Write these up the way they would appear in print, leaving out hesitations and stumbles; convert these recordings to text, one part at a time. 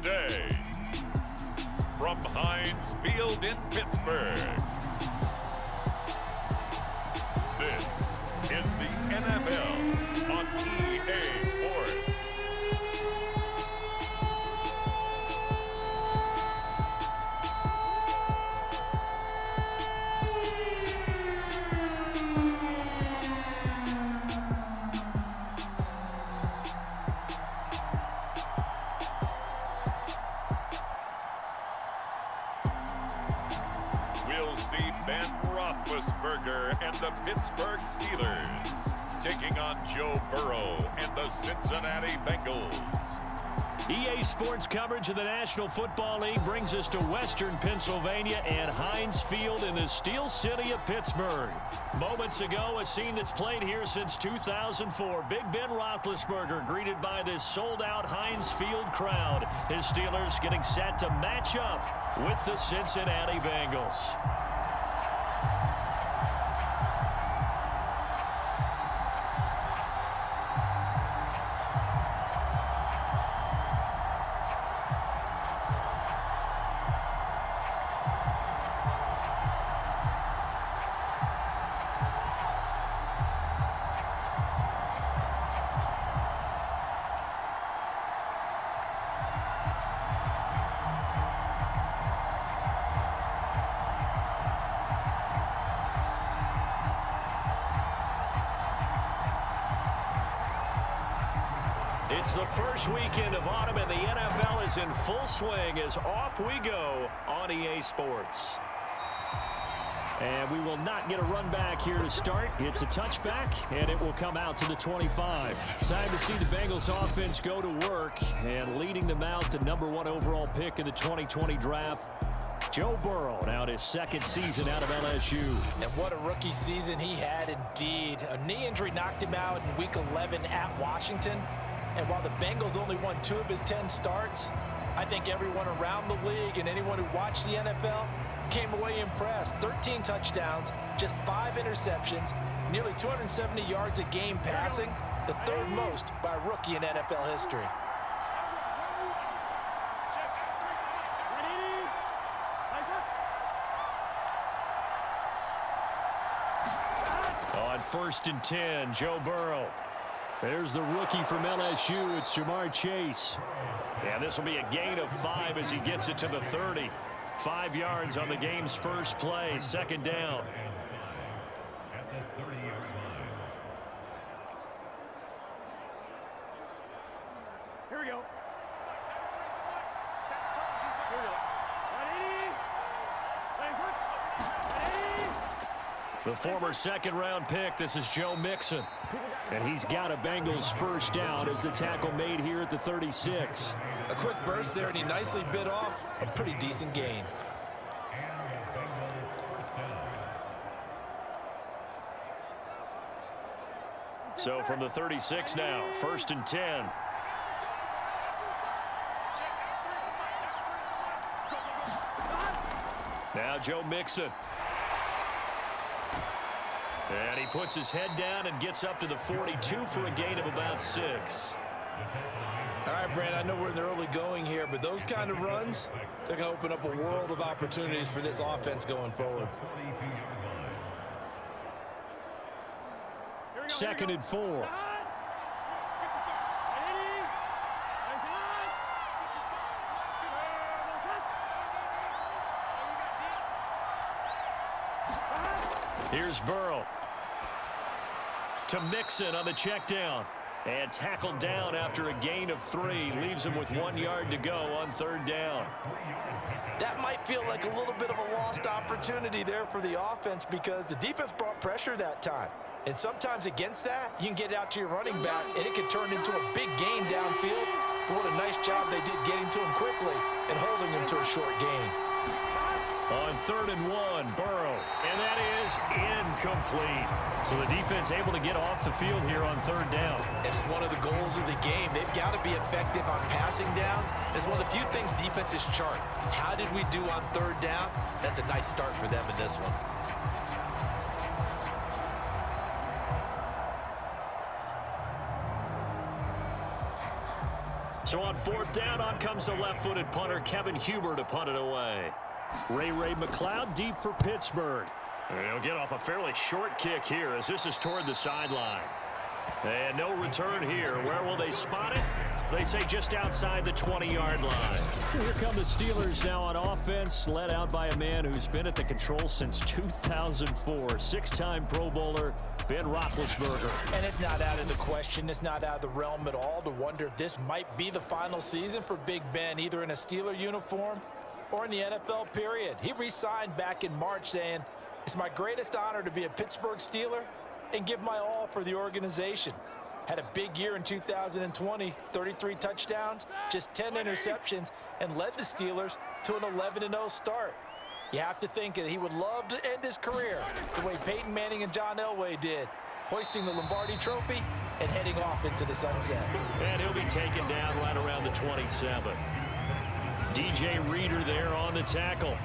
today, from Heinz Field in Pittsburgh, this is the NFL on EA Sports. We'll see Ben Roethlisberger and the Pittsburgh Steelers taking on Joe Burrow and the Cincinnati Bengals. EA Sports coverage of the National Football League brings us to Western Pennsylvania and Heinz Field in the Steel City of Pittsburgh. Moments ago, a scene that's played here since 2004. Big Ben Roethlisberger greeted by this sold-out Heinz Field crowd. His Steelers getting set to match up with the Cincinnati Bengals. It's the first weekend of autumn, and the NFL is in full swing as off we go on EA Sports. And we will not get a run back here to start. It's a touchback, and it will come out to the 25. Time to see the Bengals offense go to work, and leading them out, the #1 overall pick in the 2020 draft, Joe Burrow, now his second season out of LSU. And what a rookie season he had indeed. A knee injury knocked him out in Week 11 at Washington. And while the Bengals only won 2 of his 10 starts, I think everyone around the league and anyone who watched the NFL came away impressed. 13 touchdowns, just 5 interceptions, nearly 270 yards a game passing, the 3rd most by a rookie in NFL history. On 1st and 10, Joe Burrow. There's the rookie from LSU. It's Jamar Chase. Yeah, this will be a gain of 5 as he gets it to the 30. 5 yards on the game's first play. 2nd down. Here we go. The former 2nd-round pick, this is Joe Mixon. And he's got a Bengals first down as the tackle made here at the 36. A quick burst there, and he nicely bit off a pretty decent gain. So from the 36 now, 1st and 10. Now Joe Mixon. And he puts his head down and gets up to the 42 for a gain of about 6. All right, Brand, I know we're in the early going here, but those kind of runs, they're going to open up a world of opportunities for this offense going forward. 2nd and 4. Here's Burrow. To Mixon on the check down. And tackled down after a gain of 3. Leaves him with 1 yard to go on 3rd down. That might feel like a little bit of a lost opportunity there for the offense because the defense brought pressure that time. And sometimes against that, you can get out to your running back, and it can turn into a big gain downfield. But what a nice job they did getting to him quickly and holding him to a short gain. On 3rd and 1, Burrow. And that is incomplete. So the defense able to get off the field here on 3rd down. It's one of the goals of the game. They've got to be effective on passing downs. It's one of the few things defenses chart. How did we do on 3rd down? That's a nice start for them in this one. So on 4th down, on comes the left-footed punter, Kevin Huber, to punt it away. Ray McLeod deep for Pittsburgh. He'll get off a fairly short kick here as this is toward the sideline. And no return here. Where will they spot it? They say just outside the 20-yard line. Here come the Steelers now on offense, led out by a man who's been at the control since 2004. Six-time Pro Bowler, Ben Roethlisberger. And it's not out of the question. It's not out of the realm at all to wonder if this might be the final season for Big Ben, either in a Steeler uniform or in the NFL period. He re-signed back in March saying, "It's my greatest honor to be a Pittsburgh Steeler and give my all for the organization." Had a big year in 2020, 33 touchdowns, just 10 interceptions, and led the Steelers to an 11-0 start. You have to think that he would love to end his career the way Peyton Manning and John Elway did, hoisting the Lombardi Trophy and heading off into the sunset. And he'll be taken down right around the 27. DJ Reader there on the tackle.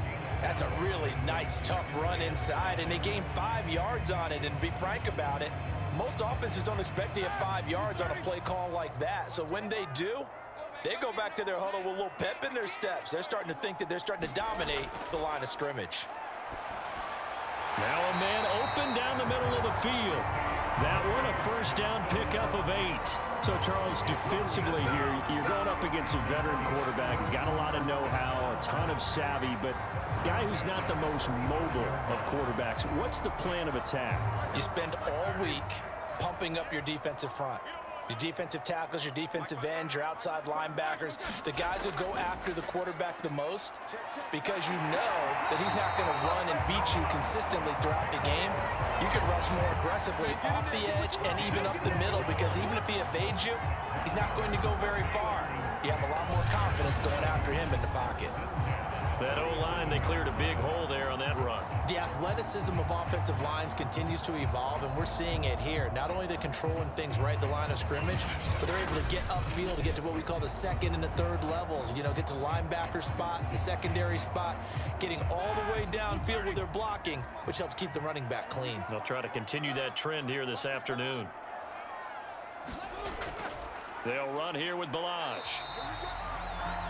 That's a really nice, tough run inside, and they gained 5 yards on it. And to be frank about it, most offenses don't expect to get 5 yards on a play call like that. So when they do, they go back to their huddle with a little pep in their steps. They're starting to think that they're starting to dominate the line of scrimmage. Now a man open down the middle of the field. That one, a first down pickup of 8. So, Charles, defensively here, you're going up against a veteran quarterback. He's got a lot of know-how, a ton of savvy, but guy who's not the most mobile of quarterbacks. What's the plan of attack? You spend all week pumping up your defensive front. Your defensive tackles, your defensive ends, your outside linebackers, the guys who go after the quarterback the most, because you know that he's not going to run and beat you consistently throughout the game. You can rush more aggressively off the edge and even up the middle, because even if he evades you, he's not going to go very far. You have a lot more confidence going after him in the pocket. That O-line, they cleared a big hole there on that run. The athleticism of offensive lines continues to evolve, and we're seeing it here. Not only they're controlling things right at the line of scrimmage, but they're able to get upfield to get to what we call the second and the third levels. You know, get to linebacker spot, the secondary spot, getting all the way downfield with their blocking, which helps keep the running back clean. They'll try to continue that trend here this afternoon. They'll run here with Balaj.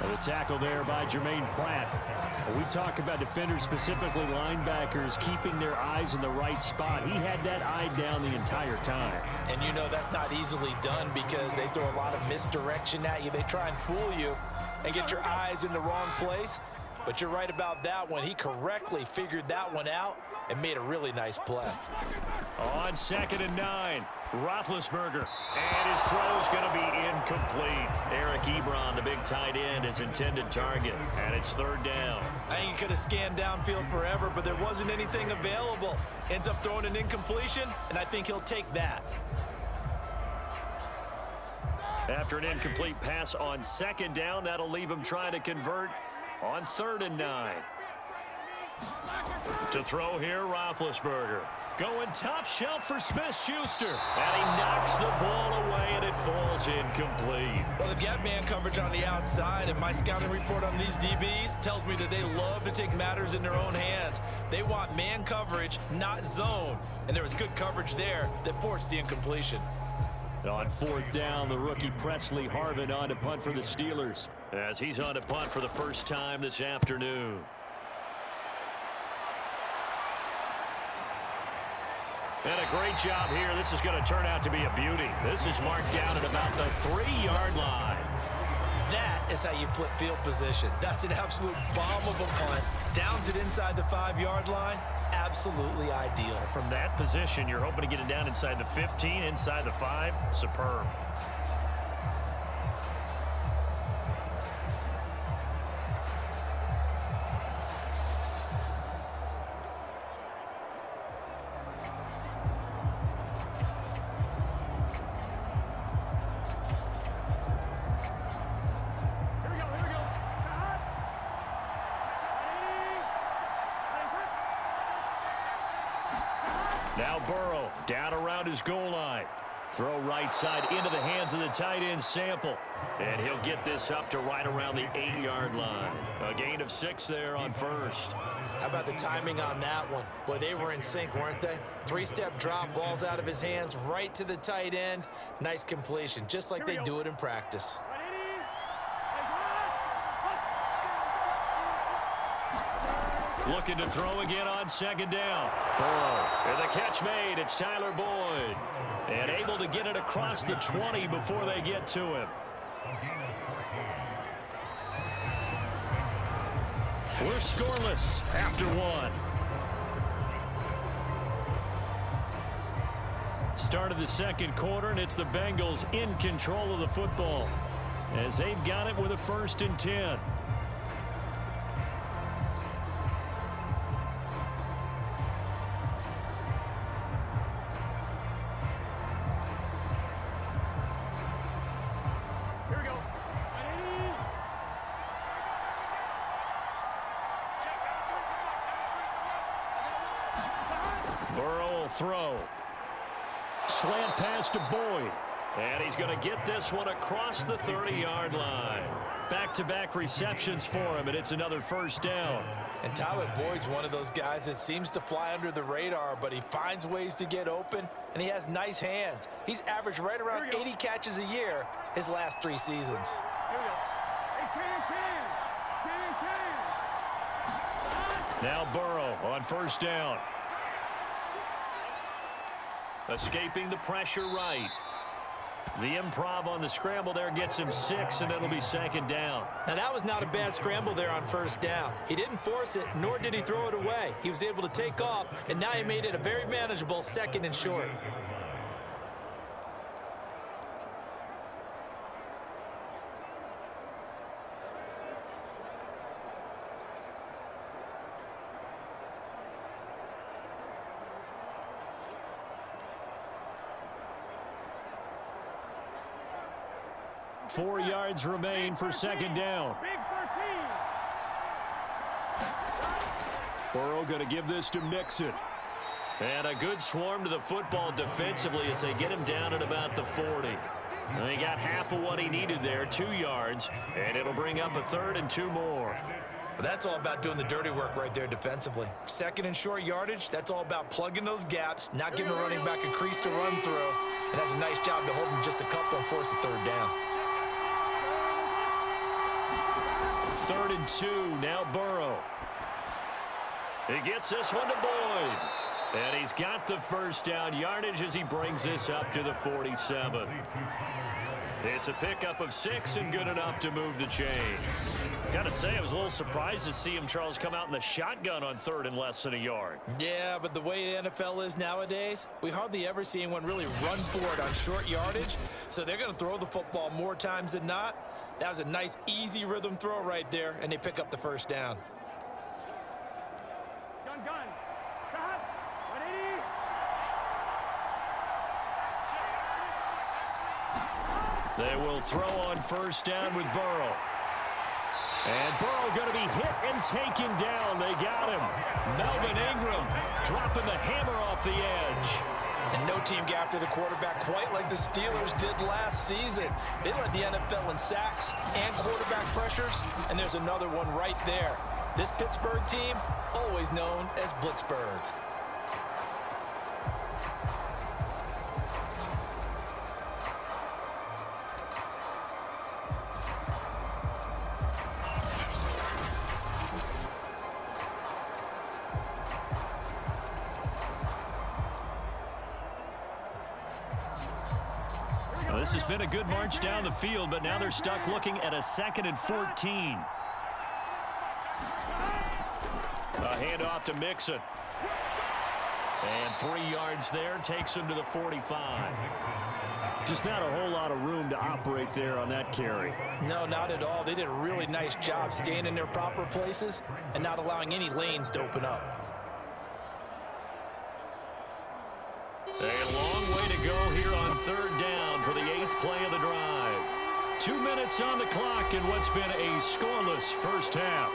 The tackle there by Jermaine Pratt. When we talk about defenders, specifically linebackers, keeping their eyes in the right spot. He had that eye down the entire time. And you know that's not easily done because they throw a lot of misdirection at you. They try and fool you and get your eyes in the wrong place. But you're right about that one. He correctly figured that one out and made a really nice play. On 2nd and 9, Roethlisberger. And his throw's going to be incomplete. Eric Ebron, the big tight end, his intended target. And it's 3rd down. I think he could have scanned downfield forever, but there wasn't anything available. Ends up throwing an incompletion, and I think he'll take that. After an incomplete pass on 2nd down, that'll leave him trying to convert on 3rd and 9. To throw here, Roethlisberger. Going top shelf for Smith-Schuster. And he knocks the ball away, and it falls incomplete. Well, they've got man coverage on the outside, and my scouting report on these DBs tells me that they love to take matters in their own hands. They want man coverage, not zone. And there was good coverage there that forced the incompletion. On 4th down, the rookie Presley Harvin on to punt for the Steelers, as he's on to punt for the first time this afternoon. And a great job here. This is going to turn out to be a beauty. This is marked down at about the 3-yard line. That is how you flip field position. That's an absolute bomb of a punt. Downs it inside the 5-yard line. Absolutely ideal. From that position, you're hoping to get it down inside the 15, inside the 5. Superb. Now Burrow down around his goal line. Throw right side into the hands of the tight end Sample. And he'll get this up to right around the 8-yard line. A gain of 6 there on 1st. How about the timing on that one? Boy, they were in sync, weren't they? 3-step drop, balls out of his hands, right to the tight end. Nice completion, just like they do it in practice. Looking to throw again on second down. And the catch made. It's Tyler Boyd. And able to get it across the 20 before they get to him. We're scoreless after one. Start of the second quarter, and it's the Bengals in control of the football as they've got it with a 1st and 10. Here we go. Burrow will throw. Slant pass to Boyd. And he's going to get this one across the 30-yard line. Back-to-back receptions for him, and it's another 1st down. And Tyler Boyd's one of those guys that seems to fly under the radar, but he finds ways to get open, and he has nice hands. He's averaged right around 80 catches a year his last 3 seasons. Here we go. Hey, can. Now Burrow on 1st down. Escaping the pressure right. The improv on the scramble there gets him 6, and it'll be 2nd down. Now, that was not a bad scramble there on 1st down. He didn't force it, nor did he throw it away. He was able to take off, and now he made it a very manageable 2nd and short. Four yards remain for 2nd down. Big 13. Burrow going to give this to Mixon. And a good swarm to the football defensively as they get him down at about the 40. And they got half of what he needed there, 2 yards, and it'll bring up a 3rd and 2 more. Well, that's all about doing the dirty work right there defensively. 2nd and short yardage, that's all about plugging those gaps, not giving a running back a crease to run through, and that's a nice job to hold him just a couple and force a 3rd down. 3rd and 2, now Burrow. He gets this one to Boyd. And he's got the 1st down yardage as he brings this up to the 47. It's a pickup of 6 and good enough to move the chains. Got to say, I was a little surprised to see him, Charles, come out in the shotgun on 3rd and less than a yard. Yeah, but the way the NFL is nowadays, we hardly ever see anyone really run for it on short yardage. So they're going to throw the football more times than not. That was a nice, easy rhythm throw right there, and they pick up the 1st down. Gun. Stop. 180. They will throw on 1st down with Burrow. And Burrow going to be hit and taken down. They got him. Melvin Ingram dropping the hammer off the edge. And no team got after the quarterback quite like the Steelers did last season. They led the NFL in sacks and quarterback pressures, and there's another one right there. This Pittsburgh team, always known as Blitzburgh. This has been a good march down the field, but now they're stuck looking at a 2nd and 14. A handoff to Mixon. And 3 yards there takes him to the 45. Just not a whole lot of room to operate there on that carry. No, not at all. They did a really nice job staying in their proper places and not allowing any lanes to open up. A long way to go here on 3rd down for the 8th play of the drive. 2 minutes on the clock in what's been a scoreless first half.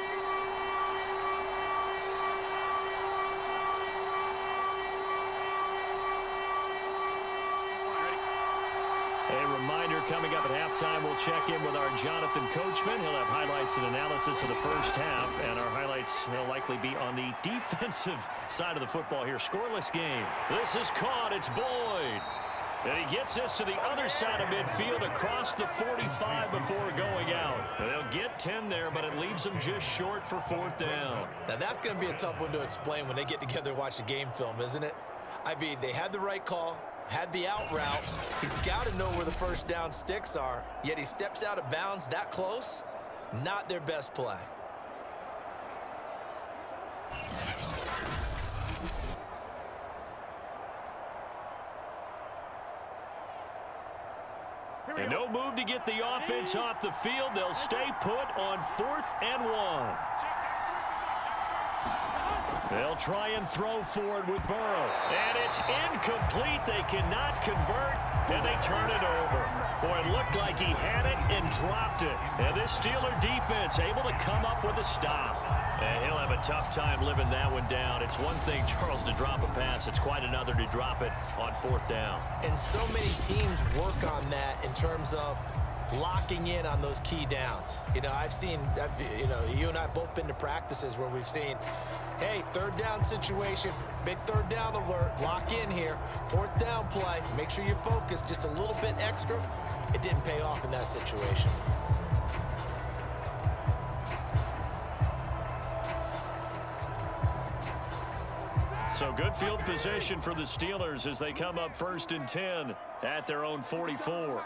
A reminder, coming up at halftime, we'll check in with our Jonathan Coachman. He'll have highlights and analysis of the first half, and our highlights will likely be on the defensive side of the football here. Scoreless game. This is caught. It's Boyd. And he gets this to the other side of midfield across the 45 before going out. They'll get 10 there, but it leaves leaves them just short for 4th down. Now, that's going to be a tough one to explain when they get together and watch the game film, isn't it? I mean, they had the right call, had the out route. He's got to know where the first down sticks are, yet he steps out of bounds that close. Not their best play. And no move to get the offense off the field. They'll stay put on 4th and 1. They'll try and throw forward with Burrow. And it's incomplete. They cannot convert, and they turn it over. Boy, it looked like he had it and dropped it. And this Steeler defense able to come up with a stop. And he'll have a tough time living that one down. It's one thing, Charles, to drop a pass. It's quite another to drop it on 4th down. And so many teams work on that in terms of locking in on those key downs. You know, you and I both been to practices where we've seen, hey, 3rd down situation, big 3rd down alert, lock in here, 4th down play, make sure you focus just a little bit extra. It didn't pay off in that situation. So good field position for the Steelers as they come up 1st and 10 at their own 44.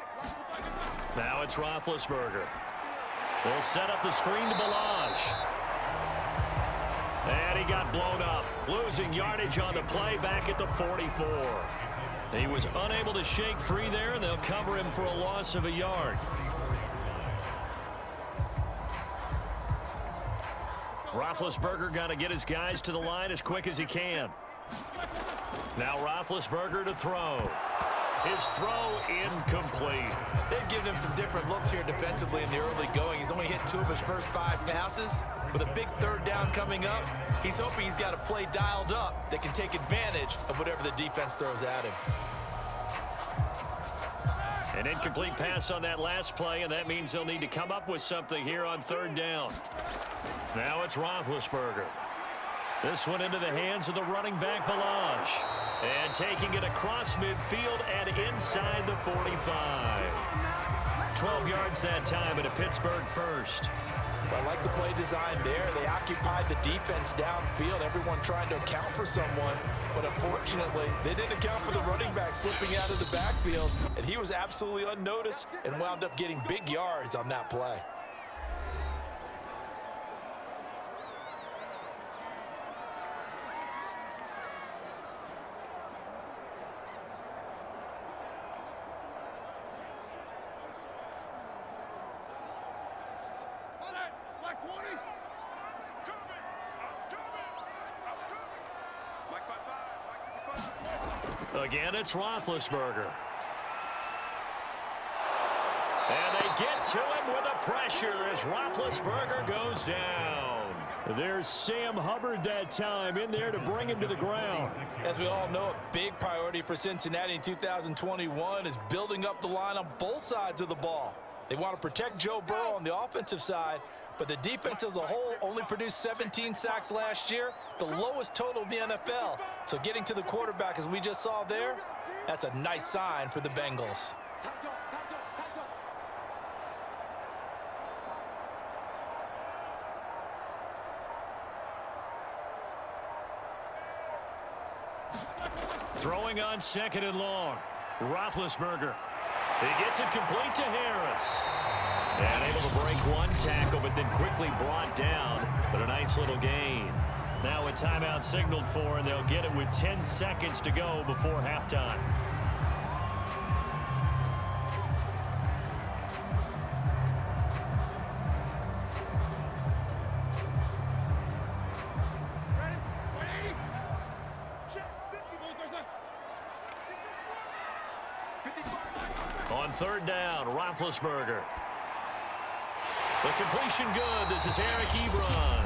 Now it's Roethlisberger. They'll set up the screen to Ballage. And he got blown up, losing yardage on the play back at the 44. He was unable to shake free there, and they'll cover him for a loss of a yard. Roethlisberger got to get his guys to the line as quick as he can. Now Roethlisberger to throw. His throw incomplete. They've given him some different looks here defensively in the early going. He's only hit 2 of his first 5 passes. With a big 3rd down coming up, he's hoping he's got a play dialed up that can take advantage of whatever the defense throws at him. An incomplete pass on that last play, and that means they'll need to come up with something here on 3rd down. Now it's Roethlisberger. This one into the hands of the running back, Ballage. And taking it across midfield and inside the 45. 12 yards that time and a Pittsburgh first. I like the play design there. They occupied the defense downfield, everyone trying to account for someone. But unfortunately, they didn't account for the running back slipping out of the backfield. And he was absolutely unnoticed and wound up getting big yards on that play. Again, it's Roethlisberger. And they get to him with the pressure as Roethlisberger goes down. There's Sam Hubbard that time in there to bring him to the ground. As we all know, a big priority for Cincinnati in 2021 is building up the line on both sides of the ball. They want to protect Joe Burrow on the offensive side, but the defense as a whole only produced 17 sacks last year, the lowest total in the NFL. So getting to the quarterback, as we just saw there, that's a nice sign for the Bengals. Throwing on 2nd and long. Roethlisberger. He gets it complete to Harris. And able to break one tackle, but then quickly brought down. But a nice little gain. Now a timeout signaled for, and they'll get it with 10 seconds to go before halftime. On 3rd down, Roethlisberger. The completion good. This is Eric Ebron.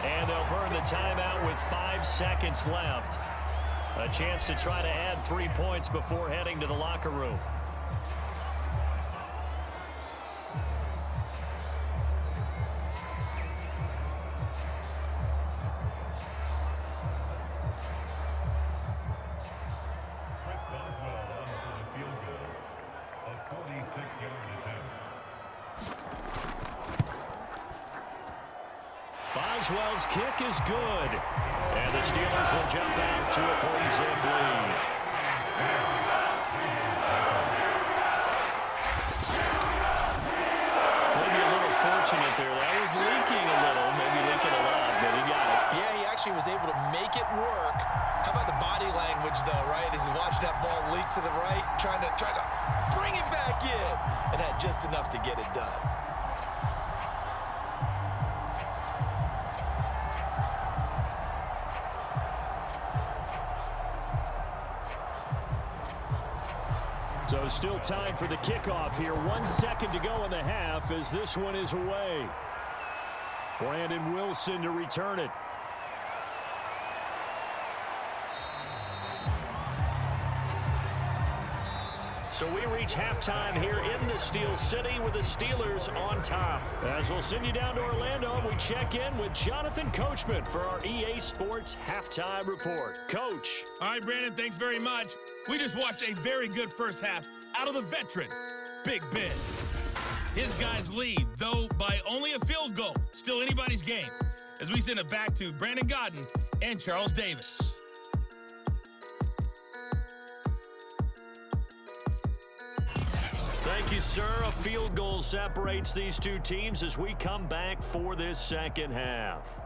And they'll burn the timeout with 5 seconds left. A chance to try to add 3 points before heading to the locker room. Boswell's kick is good. And the Steelers will jump back to a 3-zip lead. Maybe a little fortunate there. That was leaking a little, maybe leaking a lot, but he got it. Yeah, he actually was able to make it work. How about the body language, though, right? As he watched that ball leak to the right, trying to bring it back in, and had just enough to get it done. So still time for the kickoff here. 1 second to go in the half as this one is away. Brandon Wilson to return it. So we reach halftime here in the Steel City with the Steelers on top. As we'll send you down to Orlando, we check in with Jonathan Coachman for our EA Sports Halftime Report. Coach. All right, Brandon, thanks very much. We just watched a very good first half out of the veteran, Big Ben. His guys lead, though by only a field goal. Still anybody's game. As we send it back to Brandon Godden and Charles Davis. Thank you, sir. A field goal separates these two teams as we come back for this second half.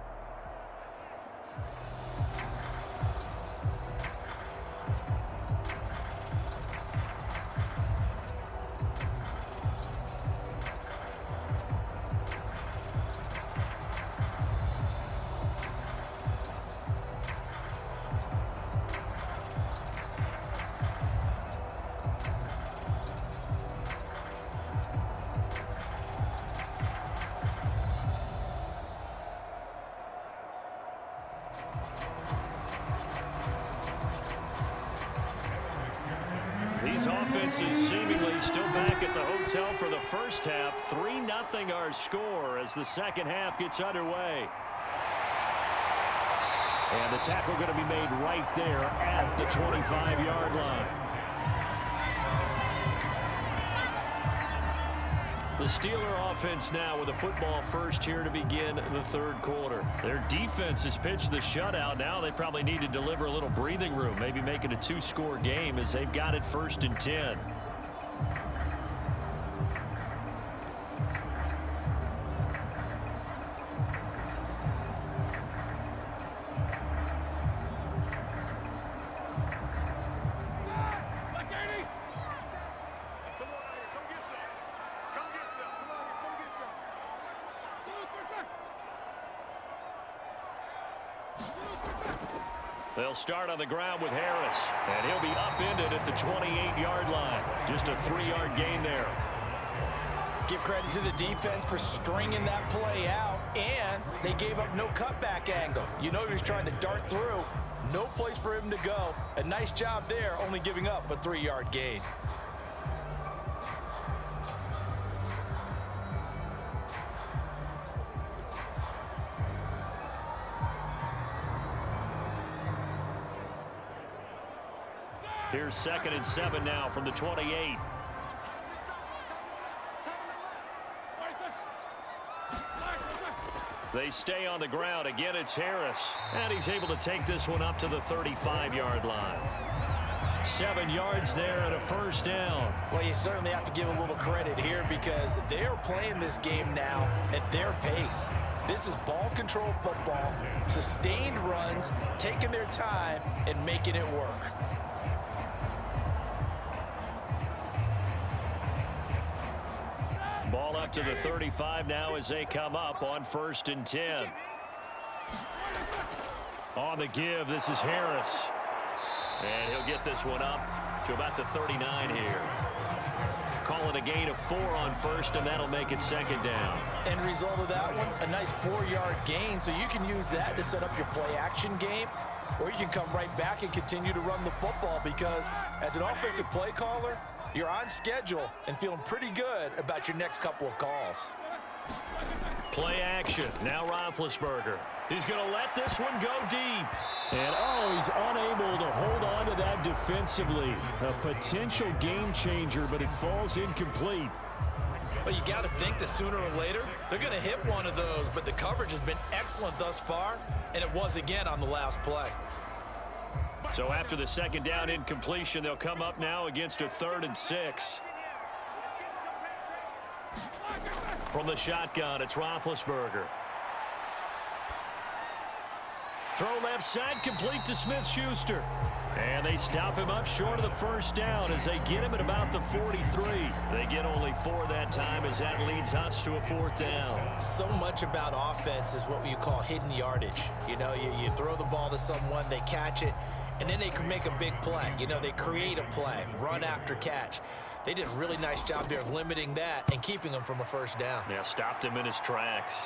These offenses seemingly still back at the hotel for the first half. 3-0 our score as the second half gets underway. And the tackle going to be made right there at the 25-yard line. The Steeler offense now with a football first here to begin the third quarter. Their defense has pitched the shutout. Now they probably need to deliver a little breathing room, maybe make it a 2-score game as they've got it 1st and 10. They'll start on the ground with Harris, and he'll be upended at the 28-yard line. Just a 3-yard gain there. Give credit to the defense for stringing that play out, and they gave up no cutback angle. You know he was trying to dart through. No place for him to go. A nice job there, only giving up a 3-yard gain. Here's 2nd and 7 now from the 28. They stay on the ground. Again, it's Harris. And he's able to take this one up to the 35-yard line. 7 yards there and a first down. Well, you certainly have to give a little credit here because they're playing this game now at their pace. This is ball control football, sustained runs, taking their time and making it work. Ball up to the 35 now as they come up on 1st and 10. On the give, this is Harris. And he'll get this one up to about the 39 here. Call it a gain of 4 on 1st, and that'll make it 2nd down. End result of that one, a nice 4-yard gain, so you can use that to set up your play-action game, or you can come right back and continue to run the football because as an offensive play caller, you're on schedule and feeling pretty good about your next couple of calls. Play action. Now Roethlisberger. He's going to let this one go deep. And, he's unable to hold on to that defensively. A potential game changer, but it falls incomplete. Well, you got to think that sooner or later, they're going to hit one of those, but the coverage has been excellent thus far, and it was again on the last play. So after the second down incompletion, they'll come up now against a 3rd and 6. From the shotgun, it's Roethlisberger. Throw left side, complete to Smith-Schuster. And they stop him up short of the first down as they get him at about the 43. They get only 4 that time as that leads us to a 4th down. So much about offense is what you call hidden yardage. You know, you throw the ball to someone, they catch it, and then they can make a big play. You know, they create a play, run after catch. They did a really nice job there of limiting that and keeping him from a first down. Yeah, stopped him in his tracks.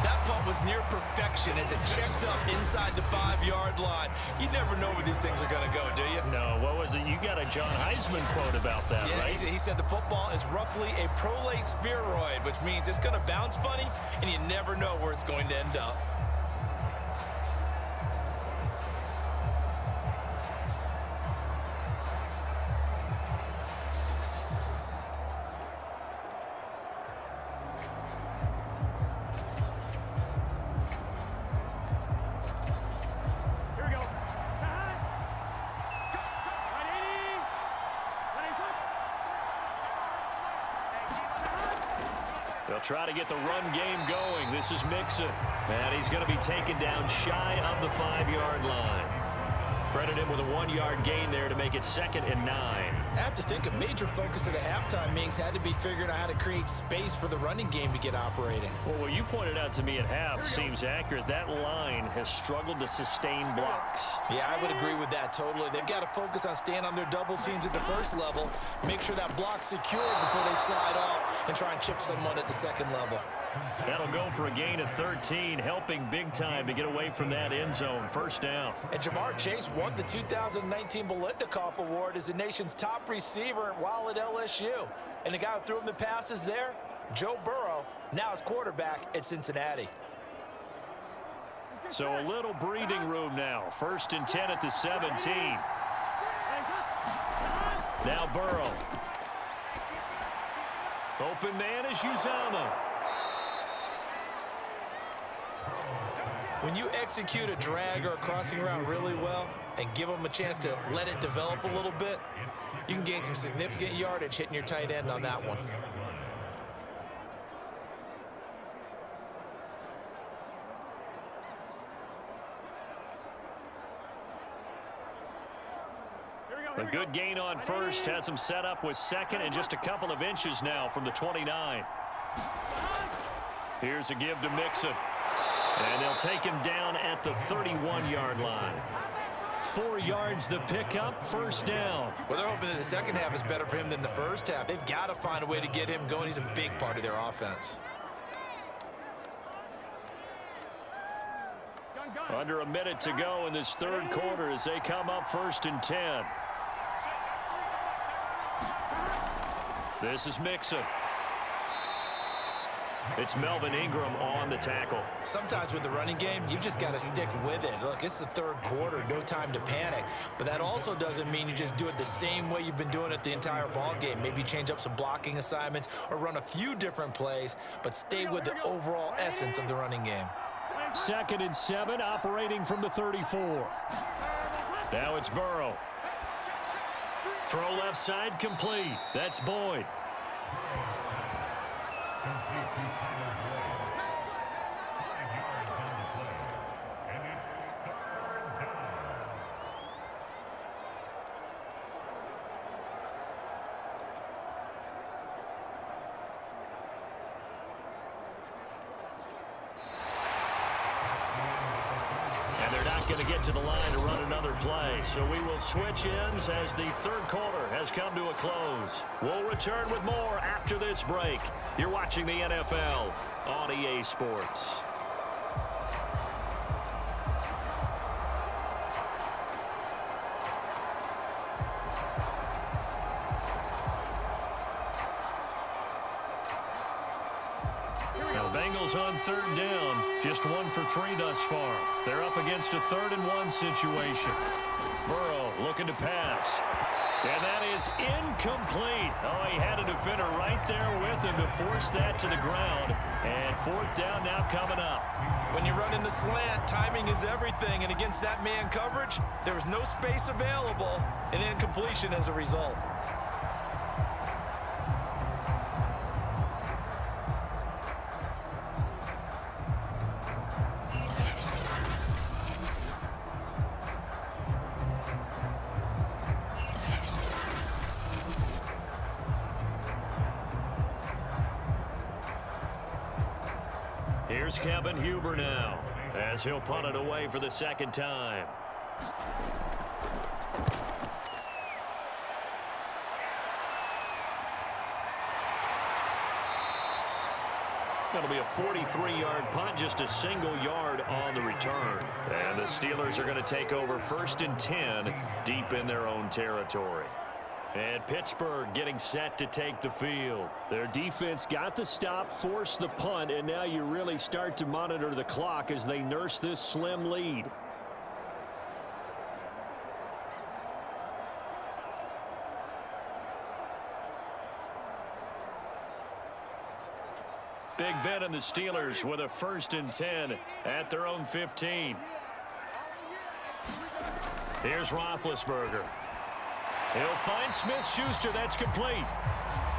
That punt was near perfection as it checked up inside the 5-yard line. You never know where these things are going to go, do you? No, what was it? You got a John Heisman quote about that, yeah, right? He said the football is roughly a prolate spheroid, which means it's going to bounce funny, and you never know where it's going to end up. They'll try to get the run game going. This is Mixon. And he's going to be taken down shy of the 5-yard line. Credit him with a 1-yard gain there to make it 2nd and 9. I have to think a major focus at the halftime meetings had to be figuring out how to create space for the running game to get operating. Well, what you pointed out to me at half seems accurate. That line has struggled to sustain blocks. Yeah, I would agree with that totally. They've got to focus on staying on their double teams at the first level, make sure that block's secured before they slide off and try and chip someone at the second level. That'll go for a gain of 13, helping big time to get away from that end zone. First down. And Jamar Chase won the 2019 Biletnikoff Award as the nation's top receiver while at LSU. And the guy who threw him the passes there, Joe Burrow, now his quarterback at Cincinnati. So a little breathing room now. 1st and 10 at the 17. Now Burrow. Open man is Uzama. When you execute a drag or a crossing route really well and give them a chance to let it develop a little bit, you can gain some significant yardage hitting your tight end on that one. A good gain on first has him set up with 2nd and just a couple of inches now from the 29. Here's a give to Mixon. And they'll take him down at the 31-yard line. 4 yards the pickup, first down. Well, they're hoping that the second half is better for him than the first half. They've got to find a way to get him going. He's a big part of their offense. Under a minute to go in this 3rd quarter as they come up 1st and 10. This is Mixon. It's Melvin Ingram on the tackle. Sometimes with the running game, you've just got to stick with it. Look, it's the 3rd quarter, no time to panic. But that also doesn't mean you just do it the same way you've been doing it the entire ball game. Maybe change up some blocking assignments or run a few different plays, but stay with the overall essence of the running game. 2nd and 7, operating from the 34. Now it's Burrow. Throw left side, complete. That's Boyd. Going to get to the line to run another play. So we will switch ends as the 3rd quarter has come to a close. We'll return with more after this break. You're watching the NFL on EA Sports. Bengals on 3rd down, just 1 for 3 thus far. They're up against a 3rd and 1 situation. Burrow looking to pass. And that is incomplete. Oh, he had a defender right there with him to force that to the ground. And fourth down now coming up. When you run into slant, timing is everything. And against that man coverage, there was no space available, and incompletion as a result. Here's Kevin Huber now, as he'll punt it away for the second time. That'll be a 43-yard punt, just a single yard on the return. And the Steelers are going to take over 1st and 10 deep in their own territory. And Pittsburgh getting set to take the field. Their defense got the stop, forced the punt, and now you really start to monitor the clock as they nurse this slim lead. Big Ben and the Steelers with a 1st and 10 at their own 15. Here's Roethlisberger. He'll find Smith-Schuster. That's complete.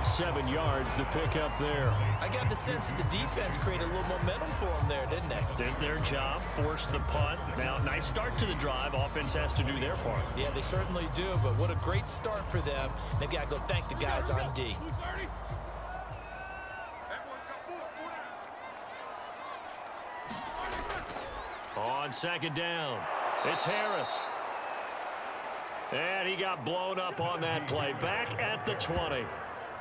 7 yards to pick up there. I got the sense that the defense created a little momentum for them there, didn't they? Did their job, forced the punt. Now, nice start to the drive. Offense has to do their part. Yeah, they certainly do, but what a great start for them. They've got to go thank the guys on D. On 2nd down, it's Harris. And he got blown up on that play. Back at the 20.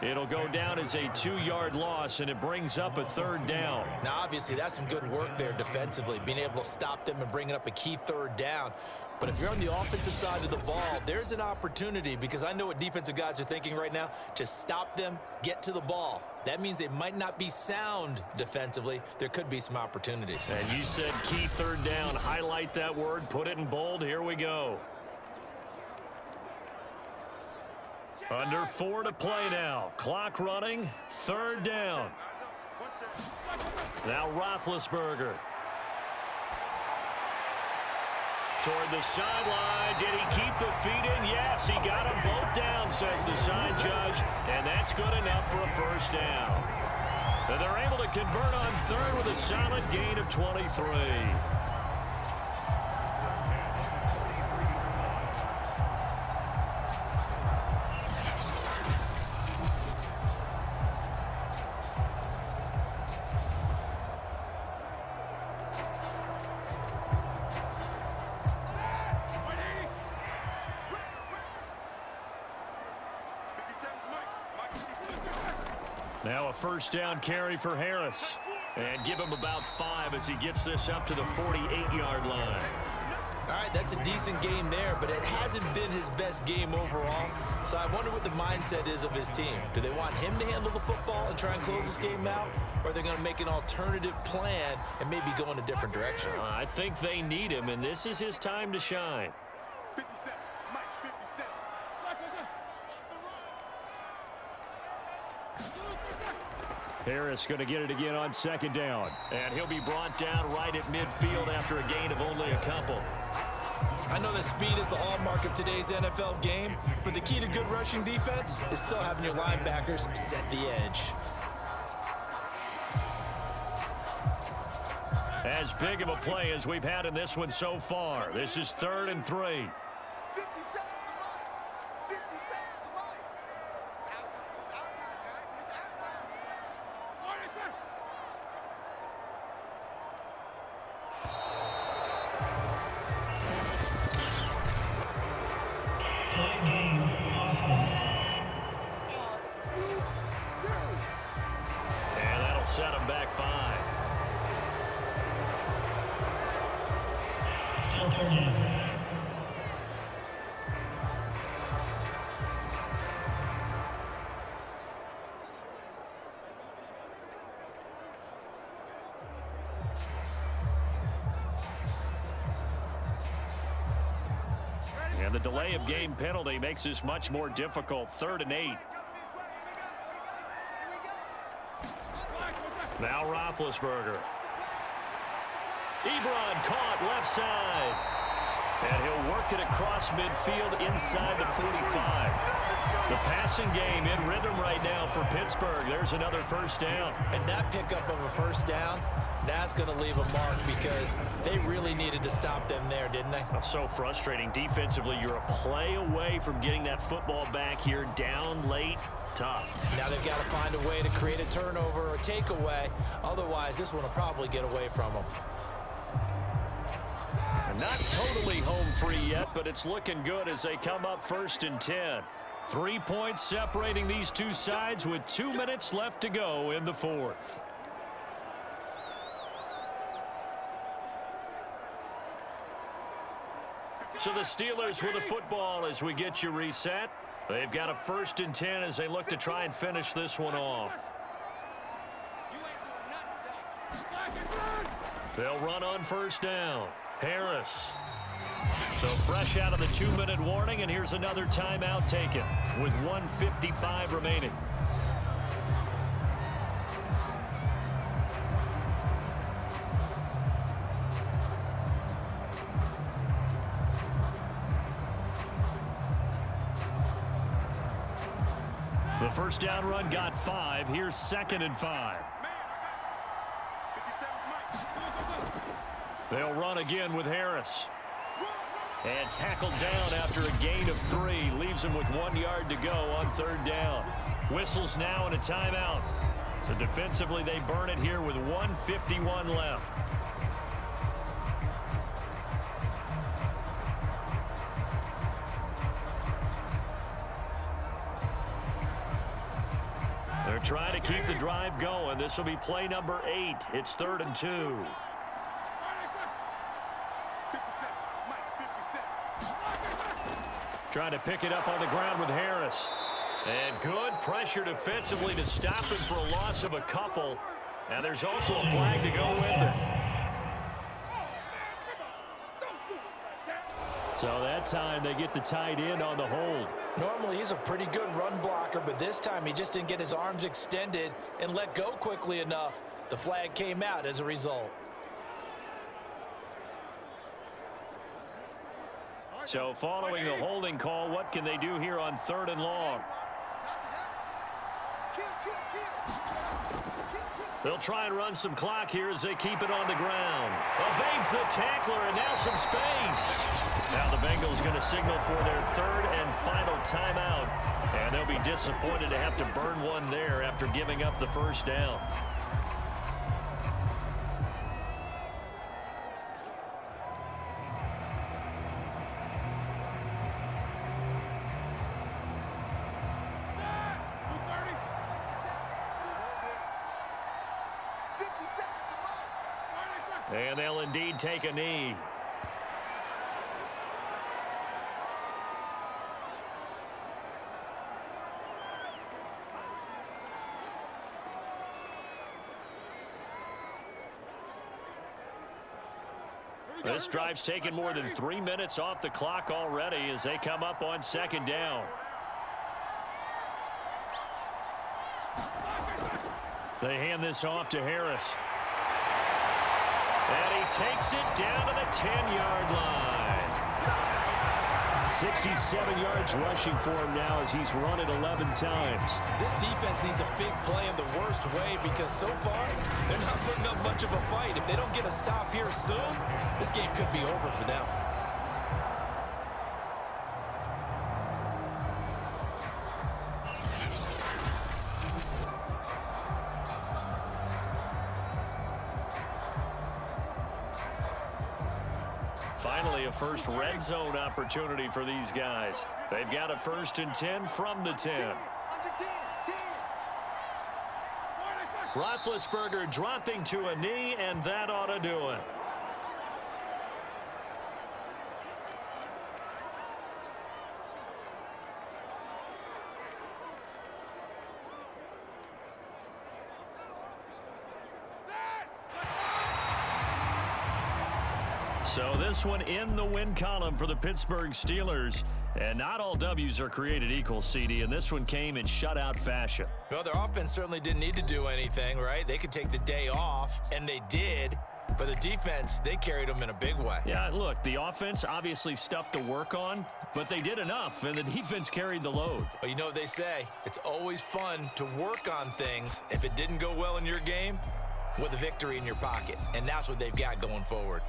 It'll go down as a 2-yard loss, and it brings up a 3rd down. Now, obviously, that's some good work there defensively, being able to stop them and bringing up a key 3rd down. But if you're on the offensive side of the ball, there's an opportunity, because I know what defensive guys are thinking right now. Just stop them, get to the ball. That means they might not be sound defensively. There could be some opportunities. And you said key 3rd down. Highlight that word, put it in bold. Here we go. Under 4 to play now. Clock running. 3rd down. Now Roethlisberger. Toward the sideline. Did he keep the feet in? Yes, he got them both down, says the side judge. And that's good enough for a 1st down. And they're able to convert on 3rd with a solid gain of 23. Now a 1st down carry for Harris. And give him about 5 as he gets this up to the 48-yard line. All right, that's a decent game there, but it hasn't been his best game overall. So I wonder what the mindset is of his team. Do they want him to handle the football and try and close this game out? Or are they going to make an alternative plan and maybe go in a different direction? I think they need him, and this is his time to shine. 57, Mike, 57. Harris going to get it again on 2nd down. And he'll be brought down right at midfield after a gain of only a couple. I know that speed is the hallmark of today's NFL game, but the key to good rushing defense is still having your linebackers set the edge. As big of a play as we've had in this one so far. This is 3rd and 3. And that'll set him back 5. Still 3rd down. And the delay of game penalty makes this much more difficult. 3rd and 8. Now Roethlisberger. Ebron caught left side. And he'll work it across midfield inside the 45. The passing game in rhythm right now for Pittsburgh. There's another first down. And that pickup of a first down, that's going to leave a mark because they really needed to stop them there, didn't they? So frustrating. Defensively, you're a play away from getting that football back here. Down late, tough. Now they've got to find a way to create a turnover or takeaway. Otherwise, this one will probably get away from them. Not totally home free yet, but it's looking good as they come up 1st and 10. 3 points separating these two sides with 2 minutes left to go in the 4th. So the Steelers with the football as we get you reset. They've got a 1st and 10 as they look to try and finish this one off. They'll run on 1st down. Harris. So fresh out of the 2-minute warning, and here's another timeout taken with 1:55 remaining. The first down run got 5. Here's 2nd and 5. They'll run again with Harris. And tackled down after a gain of 3. Leaves him with 1 yard to go on 3rd down. Whistles now and a timeout. So defensively they burn it here with 1:51 left. They're trying to keep the drive going. This will be play number 8. It's 3rd and 2. Trying to pick it up on the ground with Harris. And good pressure defensively to stop him for a loss of a couple. And there's also a flag to go with it. So that time they get the tight end on the hold. Normally he's a pretty good run blocker, but this time he just didn't get his arms extended and let go quickly enough. The flag came out as a result. So following the holding call, what can they do here on 3rd and long? They'll try and run some clock here as they keep it on the ground. Evades the tackler, and now some space. Now the Bengals going to signal for their 3rd and final timeout. And they'll be disappointed to have to burn one there after giving up the first down. And they'll indeed take a knee. This drive's taken more than 3 minutes off the clock already as they come up on 2nd down. They hand this off to Harris. And he takes it down to the 10-yard line. 67 yards rushing for him now as he's run it 11 times. This defense needs a big play in the worst way because so far they're not putting up much of a fight. If they don't get a stop here soon, this game could be over for them. Finally, a first red zone opportunity for these guys. They've got a 1st and 10 from the 10. Roethlisberger dropping to a knee, and that ought to do it. So this one in the win column for the Pittsburgh Steelers. And not all W's are created equal, CD, and this one came in shutout fashion. Well, their offense certainly didn't need to do anything, right? They could take the day off, and they did. But the defense, they carried them in a big way. Yeah, look, the offense, obviously stuff to work on, but they did enough, and the defense carried the load. But you know what they say, it's always fun to work on things. If it didn't go well in your game, with a victory in your pocket. And that's what they've got going forward.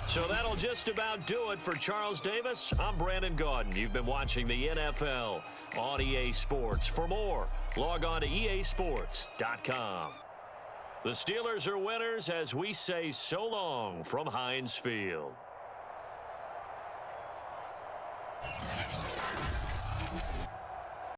So that'll just about do it for Charles Davis. I'm Brandon Gaudin. You've been watching the NFL on EA Sports. For more, log on to easports.com. The Steelers are winners as we say so long from Heinz Field.